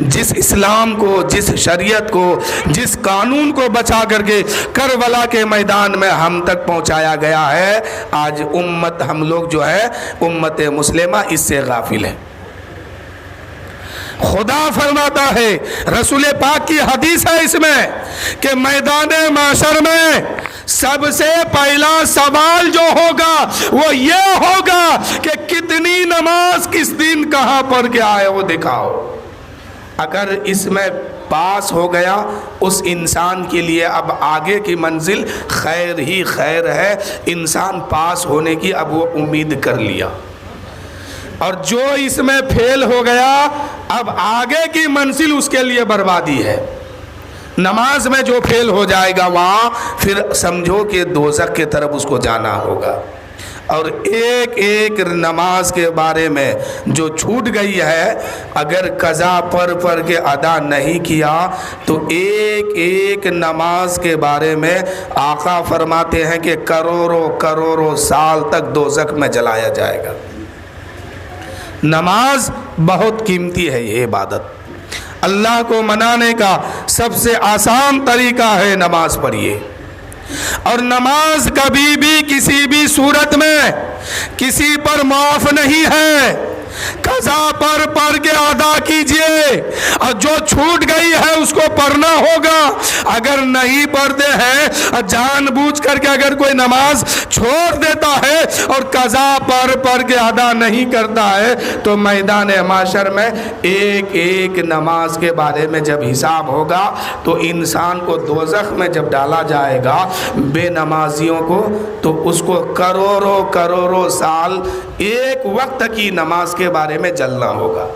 جس اسلام کو، جس شریعت کو، جس قانون کو بچا کر کے کربلا کے میدان میں ہم تک پہنچایا گیا ہے، آج امت، ہم لوگ جو ہے امت مسلمہ اس سے غافل ہے۔ خدا فرماتا ہے، رسول پاک کی حدیث ہے اس میں کہ میدان محشر میں سب سے پہلا سوال جو ہوگا وہ یہ ہوگا کہ کتنی نماز کس دن کہاں پڑھ کے آئے وہ دکھاؤ۔ اگر اس میں پاس ہو گیا اس انسان کے لیے اب آگے کی منزل خیر ہی خیر ہے، انسان پاس ہونے کی اب وہ امید کر لیا۔ اور جو اس میں فیل ہو گیا اب آگے کی منزل اس کے لیے بربادی ہے۔ نماز میں جو فیل ہو جائے گا وہاں پھر سمجھو کہ دوزخ کی طرف اس کو جانا ہوگا۔ اور ایک ایک نماز کے بارے میں جو چھوٹ گئی ہے، اگر قضا پڑھ کے ادا نہیں کیا تو ایک ایک نماز کے بارے میں آقا فرماتے ہیں کہ کروڑوں کروڑوں سال تک دوزخ میں جلایا جائے گا۔ نماز بہت قیمتی ہے، یہ عبادت اللہ کو منانے کا سب سے آسان طریقہ ہے، نماز پڑھیے۔ اور نماز کبھی بھی کسی بھی صورت میں کسی پر معاف نہیں ہے، قضا پڑھ کے ادا کیجئے، اور جو چھوٹ گئی ہے اس کو پڑھنا ہوگا۔ اگر نہیں پڑھتے ہیں، جان بوجھ کر کے اگر کوئی نماز چھوڑ دیتا ہے اور قضا پڑھ کے ادا نہیں کرتا ہے تو میدان محشر میں ایک ایک نماز کے بارے میں جب حساب ہوگا تو انسان کو دوزخ میں جب ڈالا جائے گا بے نمازیوں کو، تو اس کو کروڑوں کروڑوں سال ایک وقت کی نماز کے بارے میں جلنا ہوگا۔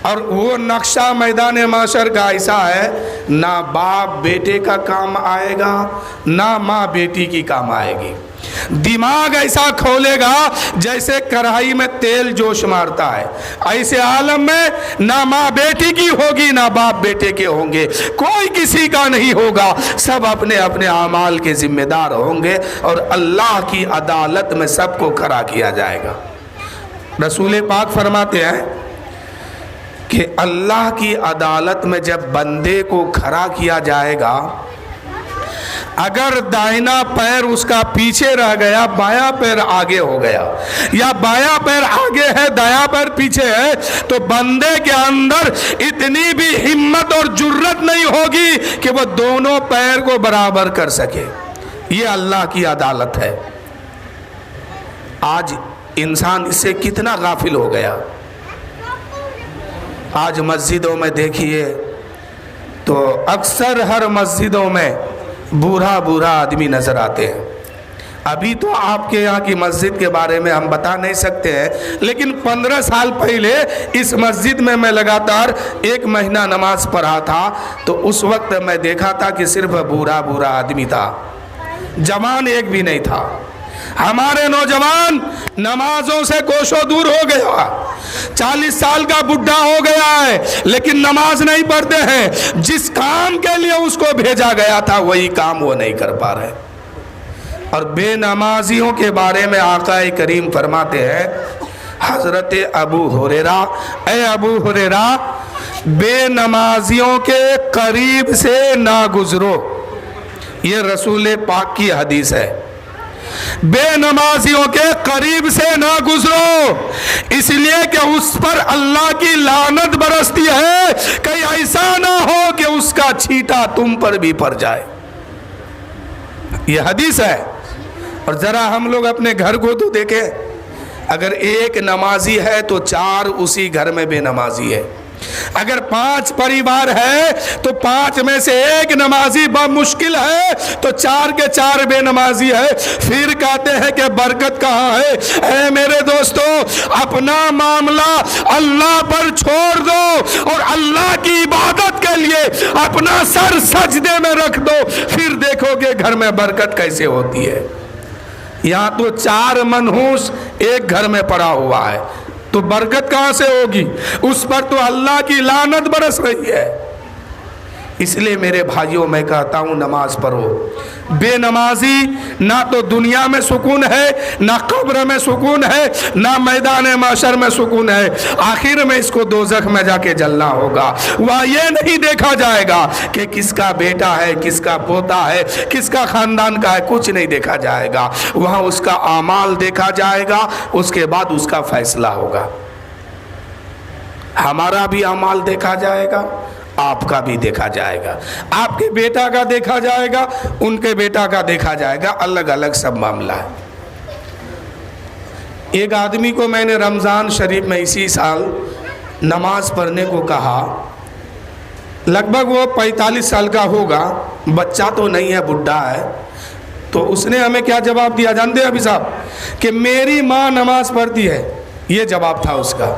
اور وہ نقشہ میدان محشر کا ایسا ہے، نہ باپ بیٹے کا کام آئے گا، نہ ماں بیٹی کی کام آئے گی۔ دماغ ایسا کھولے گا جیسے کڑھائی میں تیل جوش مارتا ہے، ایسے عالم میں نہ ماں بیٹی کی ہوگی نہ باپ بیٹے کے ہوں گے، کوئی کسی کا نہیں ہوگا، سب اپنے اپنے اعمال کے ذمہ دار ہوں گے اور اللہ کی عدالت میں سب کو کھڑا کیا جائے گا۔ رسول پاک فرماتے ہیں کہ اللہ کی عدالت میں جب بندے کو کھڑا کیا جائے گا، اگر دائنا پیر اس کا پیچھے رہ گیا، بایاں پیر آگے ہو گیا، یا بایاں پیر آگے ہے دایاں پیر پیچھے ہے، تو بندے کے اندر اتنی بھی ہمت اور جرت نہیں ہوگی کہ وہ دونوں پیر کو برابر کر سکے۔ یہ اللہ کی عدالت ہے۔ آج انسان اس سے کتنا غافل ہو گیا۔ آج مسجدوں میں دیکھیے تو اکثر ہر مسجدوں میں بوڑھا بوڑھا آدمی نظر آتے ہیں۔ ابھی تو آپ کے یہاں کی مسجد کے بارے میں ہم بتا نہیں سکتے ہیں، لیکن 15 سال پہلے اس مسجد میں میں لگاتار 1 مہینہ نماز پڑھا تھا، تو اس وقت میں دیکھا تھا کہ صرف بوڑھا بوڑھا آدمی تھا، جوان ایک بھی نہیں تھا۔ ہمارے نوجوان نمازوں سے کوشوں دور ہو گیا، 40 سال کا بڈھا ہو گیا ہے لیکن نماز نہیں پڑھتے ہیں۔ جس کام کے لیے اس کو بھیجا گیا تھا وہی کام وہ نہیں کر پا رہے۔ اور بے نمازیوں کے بارے میں آقا کریم فرماتے ہیں، حضرت ابو ہریرہ، اے ابو ہریرہ بے نمازیوں کے قریب سے نہ گزرو، یہ رسول پاک کی حدیث ہے۔ بے نمازیوں کے قریب سے نہ گزرو، اس لیے کہ اس پر اللہ کی لعنت برستی ہے، کہیں ایسا نہ ہو کہ اس کا چھیٹا تم پر بھی پڑ جائے۔ یہ حدیث ہے۔ اور ذرا ہم لوگ اپنے گھر کو تو دیکھیں، اگر 1 نمازی ہے تو 4 اسی گھر میں بے نمازی ہے۔ اگر 5 پریوار ہے تو 5 میں سے 1 نمازی بمشکل ہے تو 4 کے 4 بے نمازی ہے۔ پھر کہتے ہیں کہ برکت کہاں ہے؟ اے میرے دوستو، اپنا معاملہ اللہ پر چھوڑ دو اور اللہ کی عبادت کے لیے اپنا سر سجدے میں رکھ دو، پھر دیکھو گے گھر میں برکت کیسے ہوتی ہے۔ یہاں تو 4 منحوس ایک گھر میں پڑا ہوا ہے، تو برکت کہاں سے ہوگی؟ اس پر تو اللہ کی لعنت برس رہی ہے۔ اس لیے میرے بھائیوں میں کہتا ہوں نماز پڑھو. بے نمازی نہ تو دنیا میں سکون ہے، نہ قبر میں سکون ہے، نہ میدان محشر میں سکون ہے. آخر میں اس کو دوزخ میں جا کے جلنا ہوگا. وہاں یہ نہیں دیکھا جائے گا کہ کس کا بیٹا ہے، کس کا پوتا ہے، کس کا خاندان کا ہے، کچھ نہیں دیکھا جائے گا. وہاں اس کا اعمال دیکھا جائے گا، اس کے بعد اس کا فیصلہ ہوگا. ہمارا بھی اعمال دیکھا جائے گا، آپ کا بھی دیکھا جائے گا، آپ کے بیٹا کا دیکھا جائے گا، ان کے بیٹا کا دیکھا جائے گا. الگ الگ سب معاملہ ہے. ایک آدمی کو میں نے رمضان شریف میں اسی سال نماز پڑھنے کو کہا. لگ بھگ وہ 45 سال کا ہوگا، بچہ تو نہیں ہے، بڈھا ہے. تو اس نے ہمیں کیا جواب دیا جانتے ہیں ابھی صاحب؟ کہ میری ماں نماز پڑھتی ہے. یہ جواب تھا اس کا.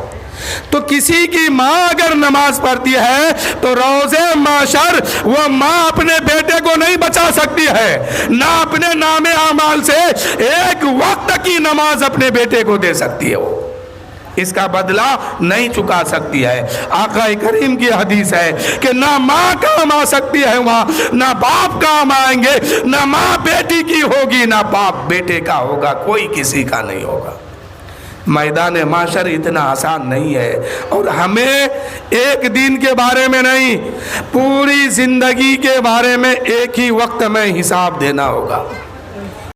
تو کسی کی ماں اگر نماز پڑھتی ہے تو روزے محشر وہ ماں اپنے بیٹے کو نہیں بچا سکتی ہے، نہ اپنے نام اعمال سے ایک وقت کی نماز اپنے بیٹے کو دے سکتی ہے. وہ اس کا بدلہ نہیں چکا سکتی ہے. آقا کریم کی حدیث ہے کہ نہ ماں کام آ سکتی ہے وہاں، نہ باپ کام آئیں گے. نہ ماں بیٹی کی ہوگی، نہ باپ بیٹے کا ہوگا، کوئی کسی کا نہیں ہوگا. میدان محشر اتنا آسان نہیں ہے. اور ہمیں ایک دن کے بارے میں نہیں، پوری زندگی کے بارے میں ایک ہی وقت میں حساب دینا ہوگا.